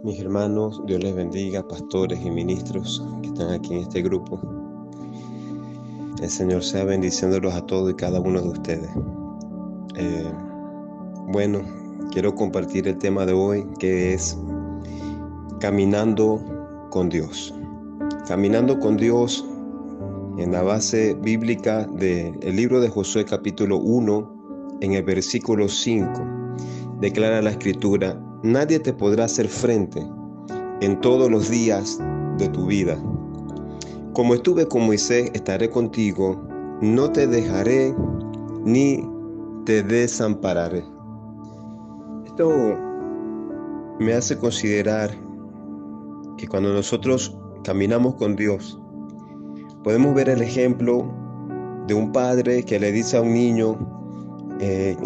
Mis hermanos, Dios les bendiga, pastores y ministros que están aquí en este grupo. El Señor sea bendiciéndolos a todos y cada uno de ustedes. Bueno, quiero compartir el tema de hoy, que es caminando con Dios. Caminando con Dios en la base bíblica del libro de Josué capítulo 1, en el versículo 5, declara la Escritura: nadie te podrá hacer frente en todos los días de tu vida. Como estuve con Moisés, estaré contigo, no te dejaré ni te desampararé. Esto me hace considerar que cuando nosotros caminamos con Dios, podemos ver el ejemplo de un padre que le dice a un niño,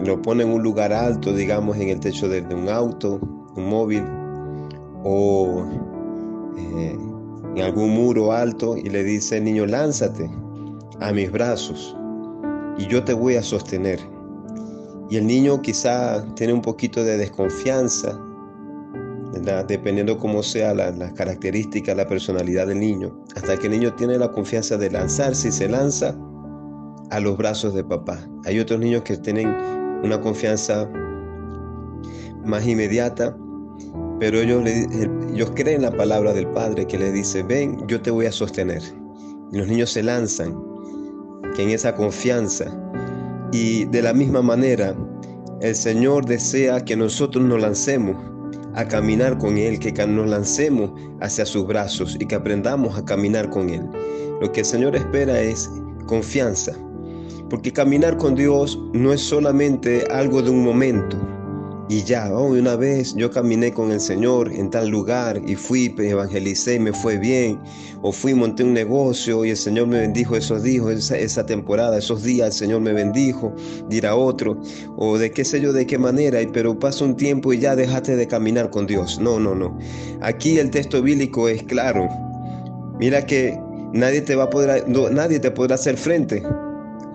lo pone en un lugar alto, digamos en el techo de un auto, un móvil, o en algún muro alto, y le dice: niño, lánzate a mis brazos y yo te voy a sostener. Y el niño quizá tiene un poquito de desconfianza, ¿verdad? Dependiendo cómo sea la característica, la personalidad del niño, hasta que el niño tiene la confianza de lanzarse y se lanza a los brazos de papá. Hay otros niños que tienen una confianza más inmediata, pero ellos creen la palabra del Padre que les dice: ven, yo te voy a sostener. Y los niños se lanzan en esa confianza. Y de la misma manera, el Señor desea que nosotros nos lancemos a caminar con Él, que nos lancemos hacia sus brazos y que aprendamos a caminar con Él. Lo que el Señor espera es confianza, porque caminar con Dios no es solamente algo de un momento y ya. Una vez yo caminé con el Señor en tal lugar y fui, evangelicé y me fue bien, o fui, monté un negocio y el Señor me bendijo esa temporada, esos días el Señor me bendijo, dirá otro, o de qué sé yo, de qué manera, pero pasa un tiempo y ya dejaste de caminar con Dios. No. Aquí el texto bíblico es claro. Mira que nadie te podrá hacer frente,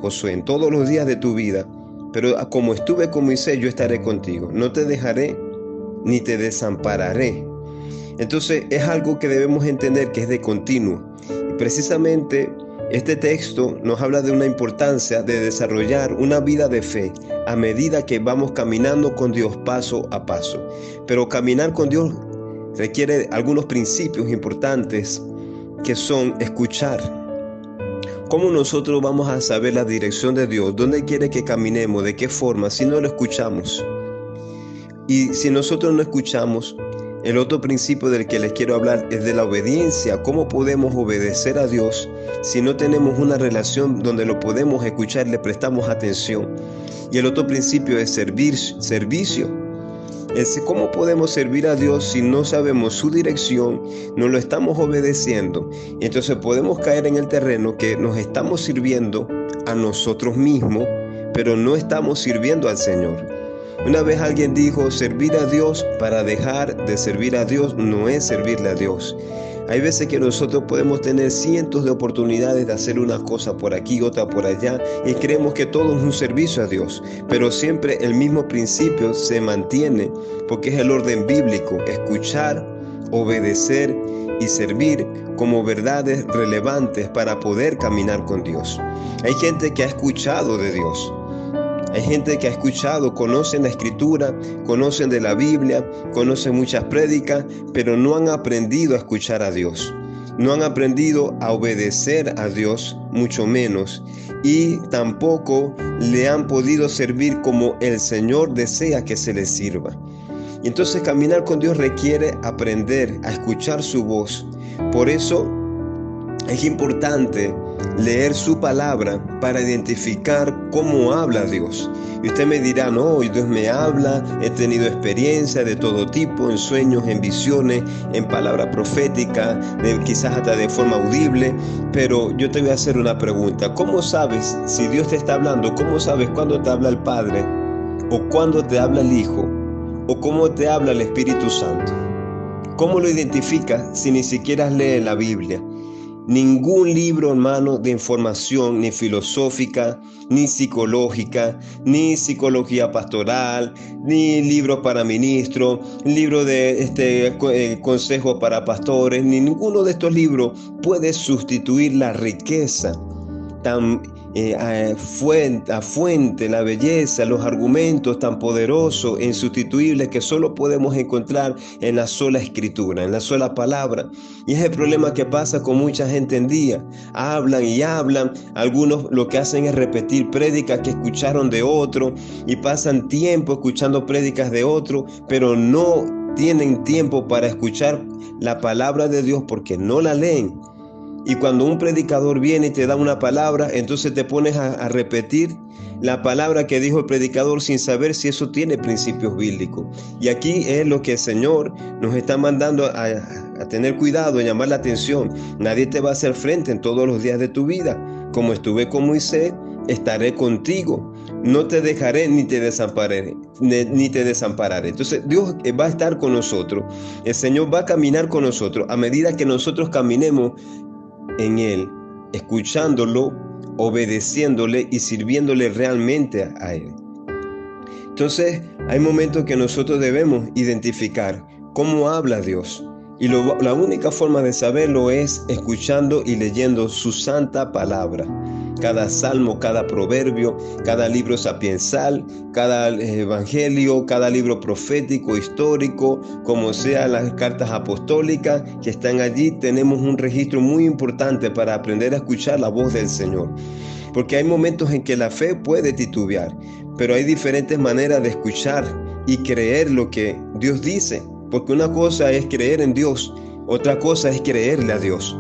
Josué, en todos los días de tu vida. Pero como estuve con Moisés, yo estaré contigo. No te dejaré ni te desampararé. Entonces es algo que debemos entender, que es de continuo. Y precisamente este texto nos habla de una importancia de desarrollar una vida de fe a medida que vamos caminando con Dios paso a paso. Pero caminar con Dios requiere algunos principios importantes, que son escuchar. ¿Cómo nosotros vamos a saber la dirección de Dios? ¿Dónde quiere que caminemos? ¿De qué forma? Si no lo escuchamos. Y si nosotros no escuchamos, el otro principio del que les quiero hablar es de la obediencia. ¿Cómo podemos obedecer a Dios si no tenemos una relación donde lo podemos escuchar, le prestamos atención? Y el otro principio es servicio. ¿Cómo podemos servir a Dios si no sabemos su dirección, no lo estamos obedeciendo? Y entonces podemos caer en el terreno que nos estamos sirviendo a nosotros mismos, pero no estamos sirviendo al Señor. Una vez alguien dijo: servir a Dios para dejar de servir a Dios no es servirle a Dios. Hay veces que nosotros podemos tener cientos de oportunidades de hacer una cosa por aquí, otra por allá, y creemos que todo es un servicio a Dios, pero siempre el mismo principio se mantiene, porque es el orden bíblico: escuchar, obedecer y servir como verdades relevantes para poder caminar con Dios. Hay gente que ha escuchado de Dios. Hay gente que ha escuchado, conocen la Escritura, conocen de la Biblia, conocen muchas prédicas, pero no han aprendido a escuchar a Dios. No han aprendido a obedecer a Dios, mucho menos, y tampoco le han podido servir como el Señor desea que se les sirva. Y entonces caminar con Dios requiere aprender a escuchar su voz. Por eso es importante leer su palabra para identificar cómo habla Dios. Y usted me dirá: no, Dios me habla, he tenido experiencia de todo tipo, en sueños, en visiones, en palabra profética, quizás hasta de forma audible. Pero yo te voy a hacer una pregunta: ¿cómo sabes si Dios te está hablando? ¿Cómo sabes cuándo te habla el Padre? ¿O cuándo te habla el Hijo? ¿O cómo te habla el Espíritu Santo? ¿Cómo lo identificas si ni siquiera lees la Biblia? Ningún libro, hermano, de información, ni filosófica, ni psicológica, ni psicología pastoral, ni libros para ministros, libro de consejo para pastores, ni ninguno de estos libros puede sustituir la riqueza tan fuente, la belleza, los argumentos tan poderosos e insustituibles que solo podemos encontrar en la sola escritura, en la sola palabra. Y es el problema que pasa con mucha gente en día. Hablan y hablan, algunos lo que hacen es repetir prédicas que escucharon de otro y pasan tiempo escuchando prédicas de otro, pero no tienen tiempo para escuchar la palabra de Dios porque no la leen. Y cuando un predicador viene y te da una palabra, entonces te pones a repetir la palabra que dijo el predicador sin saber si eso tiene principios bíblicos. Y aquí es lo que el Señor nos está mandando a tener cuidado, a llamar la atención. Nadie te va a hacer frente en todos los días de tu vida. Como estuve con Moisés, estaré contigo. No te dejaré ni te desampararé. Entonces Dios va a estar con nosotros. El Señor va a caminar con nosotros a medida que nosotros caminemos en Él, escuchándolo, obedeciéndole y sirviéndole realmente a Él. Entonces, hay momentos que nosotros debemos identificar cómo habla Dios. Y la única forma de saberlo es escuchando y leyendo su santa palabra. Cada salmo, cada proverbio, cada libro sapiensal, cada evangelio, cada libro profético, histórico, como sea las cartas apostólicas que están allí, tenemos un registro muy importante para aprender a escuchar la voz del Señor. Porque hay momentos en que la fe puede titubear, pero hay diferentes maneras de escuchar y creer lo que Dios dice. Porque una cosa es creer en Dios, otra cosa es creerle a Dios.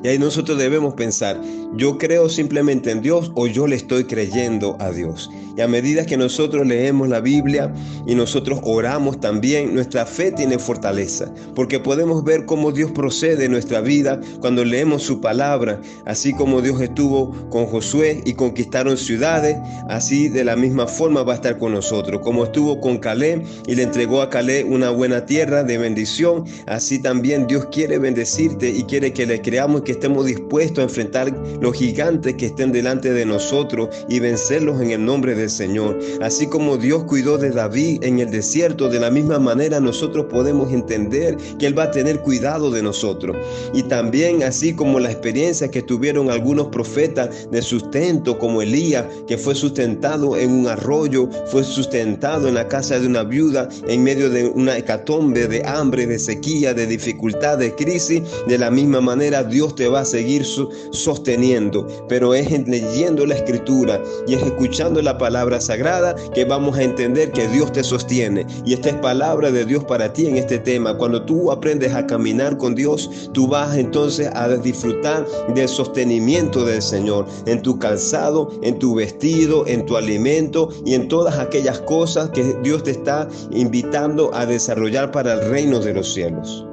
Y ahí nosotros debemos pensar, ¿yo creo simplemente en Dios o yo le estoy creyendo a Dios? Y a medida que nosotros leemos la Biblia y nosotros oramos también, nuestra fe tiene fortaleza, porque podemos ver cómo Dios procede en nuestra vida cuando leemos su palabra. Así como Dios estuvo con Josué y conquistaron ciudades, así de la misma forma va a estar con nosotros. Como estuvo con Caleb y le entregó a Caleb una buena tierra de bendición, así también Dios quiere bendecirte y quiere que le creamos, que estemos dispuestos a enfrentar los gigantes que estén delante de nosotros y vencerlos en el nombre del Señor. Así como Dios cuidó de David en el desierto, de la misma manera nosotros podemos entender que Él va a tener cuidado de nosotros. Y también así como la experiencia que tuvieron algunos profetas de sustento, como Elías, que fue sustentado en un arroyo, fue sustentado en la casa de una viuda en medio de una hecatombe de hambre, de sequía, de dificultad, de crisis. De la misma manera Dios te va a seguir sosteniendo, pero es leyendo la escritura y es escuchando la palabra sagrada que vamos a entender que Dios te sostiene. Y esta es palabra de Dios para ti en este tema. Cuando tú aprendes a caminar con Dios, tú vas entonces a disfrutar del sostenimiento del Señor en tu calzado, en tu vestido, en tu alimento y en todas aquellas cosas que Dios te está invitando a desarrollar para el reino de los cielos.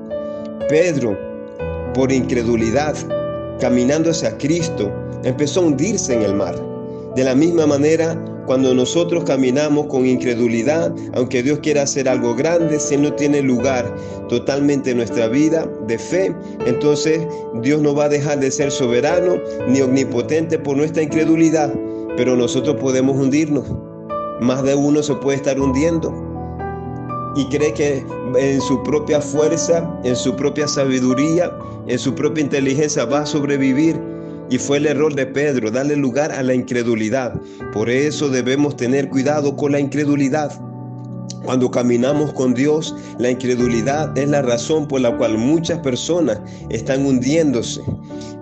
Pedro, por incredulidad, caminando hacia Cristo, empezó a hundirse en el mar. De la misma manera, cuando nosotros caminamos con incredulidad, aunque Dios quiera hacer algo grande, si Él no tiene lugar totalmente en nuestra vida de fe, entonces Dios no va a dejar de ser soberano ni omnipotente por nuestra incredulidad, pero nosotros podemos hundirnos. Más de uno se puede estar hundiendo y cree que en su propia fuerza, en su propia sabiduría, en su propia inteligencia va a sobrevivir. Y fue el error de Pedro, darle lugar a la incredulidad. Por eso debemos tener cuidado con la incredulidad. Cuando caminamos con Dios, la incredulidad es la razón por la cual muchas personas están hundiéndose.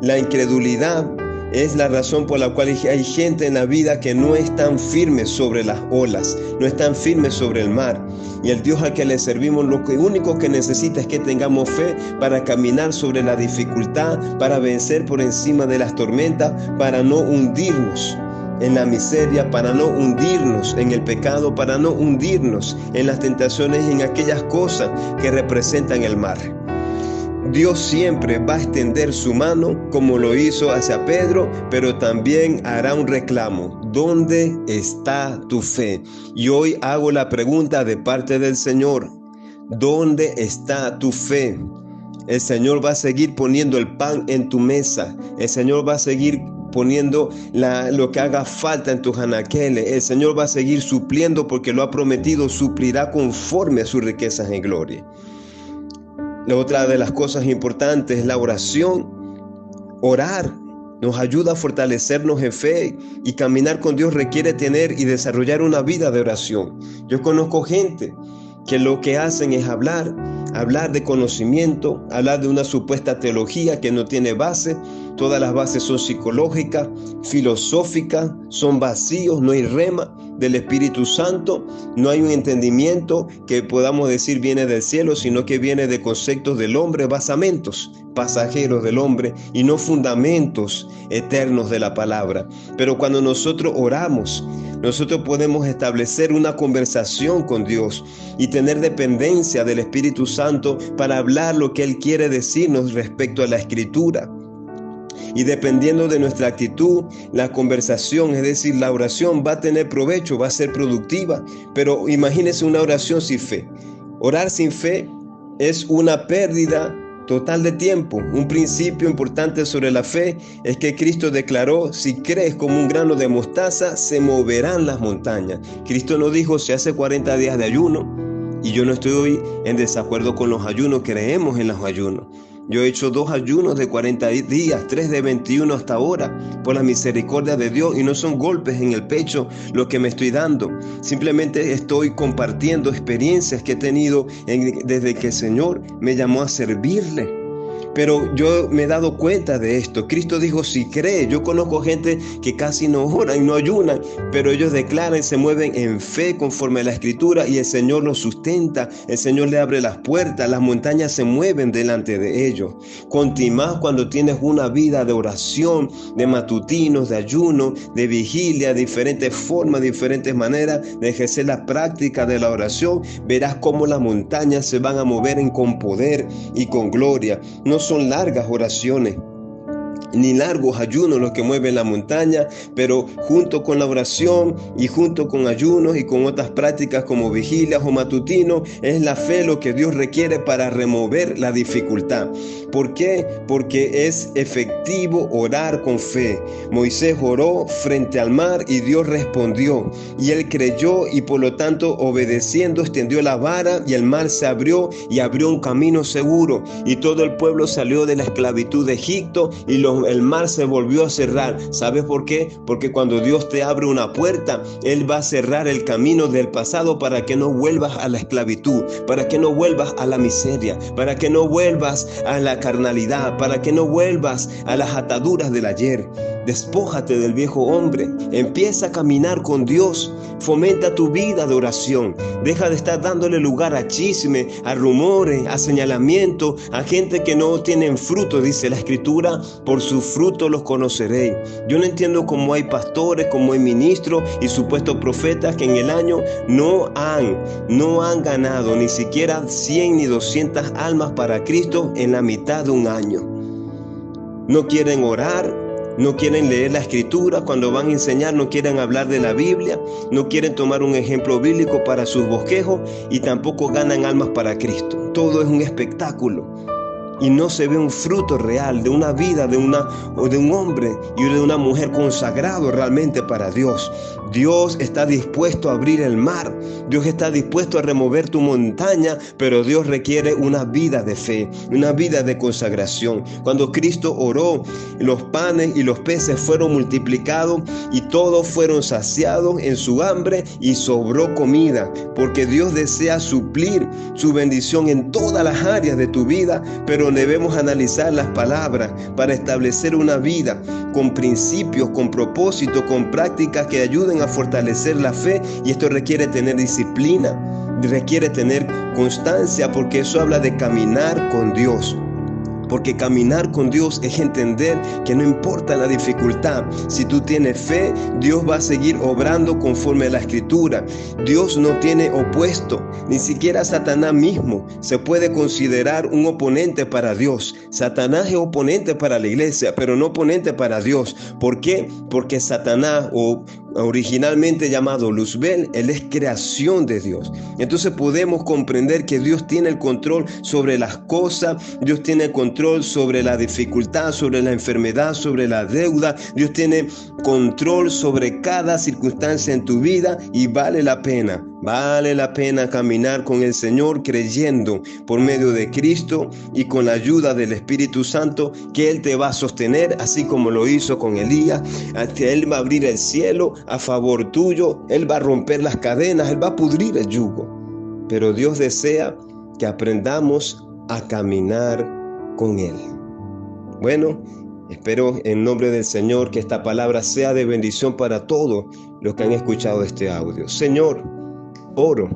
La incredulidad es la razón por la cual hay gente en la vida que no es tan firme sobre las olas, no es tan firme sobre el mar. Y el Dios al que le servimos, lo único que necesita es que tengamos fe para caminar sobre la dificultad, para vencer por encima de las tormentas, para no hundirnos en la miseria, para no hundirnos en el pecado, para no hundirnos en las tentaciones y en aquellas cosas que representan el mar. Dios siempre va a extender su mano como lo hizo hacia Pedro, pero también hará un reclamo. ¿Dónde está tu fe? Y hoy hago la pregunta de parte del Señor. ¿Dónde está tu fe? El Señor va a seguir poniendo el pan en tu mesa. El Señor va a seguir poniendo lo que haga falta en tus anaqueles. El Señor va a seguir supliendo porque lo ha prometido, suplirá conforme a sus riquezas en gloria. La otra de las cosas importantes es la oración. Orar nos ayuda a fortalecernos en fe, y caminar con Dios requiere tener y desarrollar una vida de oración. Yo conozco gente que lo que hacen es hablar de conocimiento, hablar de una supuesta teología que no tiene base. Todas las bases son psicológicas, filosóficas, son vacíos, no hay rema del Espíritu Santo, no hay un entendimiento que podamos decir viene del cielo, sino que viene de conceptos del hombre, basamentos pasajeros del hombre y no fundamentos eternos de la palabra. Pero cuando nosotros oramos, nosotros podemos establecer una conversación con Dios y tener dependencia del Espíritu Santo para hablar lo que Él quiere decirnos respecto a la Escritura. Y dependiendo de nuestra actitud, la conversación, es decir, la oración va a tener provecho, va a ser productiva. Pero imagínense una oración sin fe. Orar sin fe es una pérdida total de tiempo. Un principio importante sobre la fe es que Cristo declaró: si crees como un grano de mostaza, se moverán las montañas. Cristo no dijo: se hace 40 días de ayuno. Y yo no estoy en desacuerdo con los ayunos, creemos en los ayunos. Yo he hecho 2 ayunos de 40 días, 3 de 21 hasta ahora, por la misericordia de Dios, y no son golpes en el pecho lo que me estoy dando. Simplemente estoy compartiendo experiencias que he tenido desde que el Señor me llamó a servirle. Pero yo me he dado cuenta de esto. Cristo dijo: si cree. Yo conozco gente que casi no ora y no ayunan, pero ellos declaran y se mueven en fe conforme a la Escritura, y el Señor los sustenta. El Señor le abre las puertas, las montañas se mueven delante de ellos. Continuás cuando tienes una vida de oración, de matutinos, de ayuno, de vigilia, diferentes formas, diferentes maneras de ejercer la práctica de la oración. Verás cómo las montañas se van a mover con poder y con gloria. No son largas oraciones ni largos ayunos los que mueven la montaña, pero junto con la oración y junto con ayunos y con otras prácticas como vigilias o matutinos, es la fe lo que Dios requiere para remover la dificultad. ¿Por qué? Porque es efectivo orar con fe. Moisés oró frente al mar y Dios respondió, y él creyó, y por lo tanto, obedeciendo, extendió la vara y el mar se abrió y abrió un camino seguro, y todo el pueblo salió de la esclavitud de Egipto y el mar se volvió a cerrar. ¿Sabes por qué? Porque cuando Dios te abre una puerta, Él va a cerrar el camino del pasado para que no vuelvas a la esclavitud, para que no vuelvas a la miseria, para que no vuelvas a la carnalidad, para que no vuelvas a las ataduras del ayer. Despójate del viejo hombre, empieza a caminar con Dios, fomenta tu vida de oración, deja de estar dándole lugar a chisme, a rumores, a señalamientos, a gente que no tienen fruto. Dice la Escritura: por su fruto los conoceréis. Yo no entiendo cómo hay pastores, cómo hay ministros y supuestos profetas que en el año no han ganado ni siquiera 100 ni 200 almas para Cristo en la mitad de un año. No quieren orar, no quieren leer la Escritura. Cuando van a enseñar no quieren hablar de la Biblia, no quieren tomar un ejemplo bíblico para sus bosquejos, y tampoco ganan almas para Cristo. Todo es un espectáculo y no se ve un fruto real de una vida de un hombre y de una mujer consagrado realmente para Dios. Dios está dispuesto a abrir el mar, Dios está dispuesto a remover tu montaña, pero Dios requiere una vida de fe, una vida de consagración. Cuando Cristo oró, los panes y los peces fueron multiplicados y todos fueron saciados en su hambre y sobró comida, porque Dios desea suplir su bendición en todas las áreas de tu vida, pero debemos analizar las palabras para establecer una vida con principios, con propósito, con prácticas que ayuden a fortalecer la fe, y esto requiere tener disciplina, requiere tener constancia, porque eso habla de caminar con Dios. Porque caminar con Dios es entender que no importa la dificultad, si tú tienes fe, Dios va a seguir obrando conforme a la Escritura. Dios no tiene opuesto, ni siquiera Satanás mismo se puede considerar un oponente para Dios. Satanás es oponente para la iglesia, pero no oponente para Dios. ¿Por qué? Porque Satanás o originalmente llamado Luzbel, él es creación de Dios. Entonces podemos comprender que Dios tiene el control sobre las cosas, Dios tiene el control sobre la dificultad, sobre la enfermedad, sobre la deuda. Dios tiene control sobre cada circunstancia en tu vida y vale la pena caminar con el Señor creyendo por medio de Cristo y con la ayuda del Espíritu Santo que Él te va a sostener, así como lo hizo con Elías. Él va a abrir el cielo a favor tuyo, Él va a romper las cadenas, Él va a pudrir el yugo. Pero Dios desea que aprendamos a caminar con Él. Bueno, espero en nombre del Señor que esta palabra sea de bendición para todos los que han escuchado este audio. Señor, oro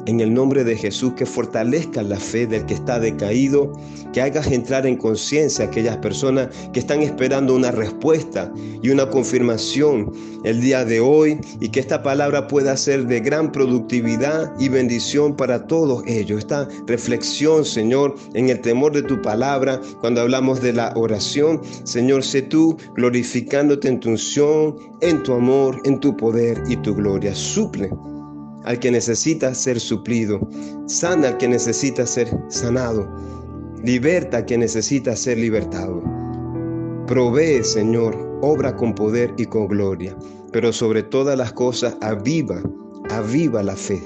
en el nombre de Jesús que fortalezca la fe del que está decaído, que hagas entrar en conciencia a aquellas personas que están esperando una respuesta y una confirmación el día de hoy, y que esta palabra pueda ser de gran productividad y bendición para todos ellos. Esta reflexión, Señor, en el temor de tu palabra, cuando hablamos de la oración, Señor, sé tú glorificándote en tu unción, en tu amor, en tu poder y tu gloria. Suple al que necesita ser suplido, sana al que necesita ser sanado, liberta al que necesita ser libertado. Provee, Señor, obra con poder y con gloria, pero sobre todas las cosas aviva la fe.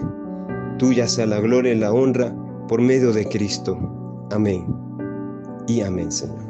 Tuya sea la gloria y la honra por medio de Cristo. Amén y amén, Señor.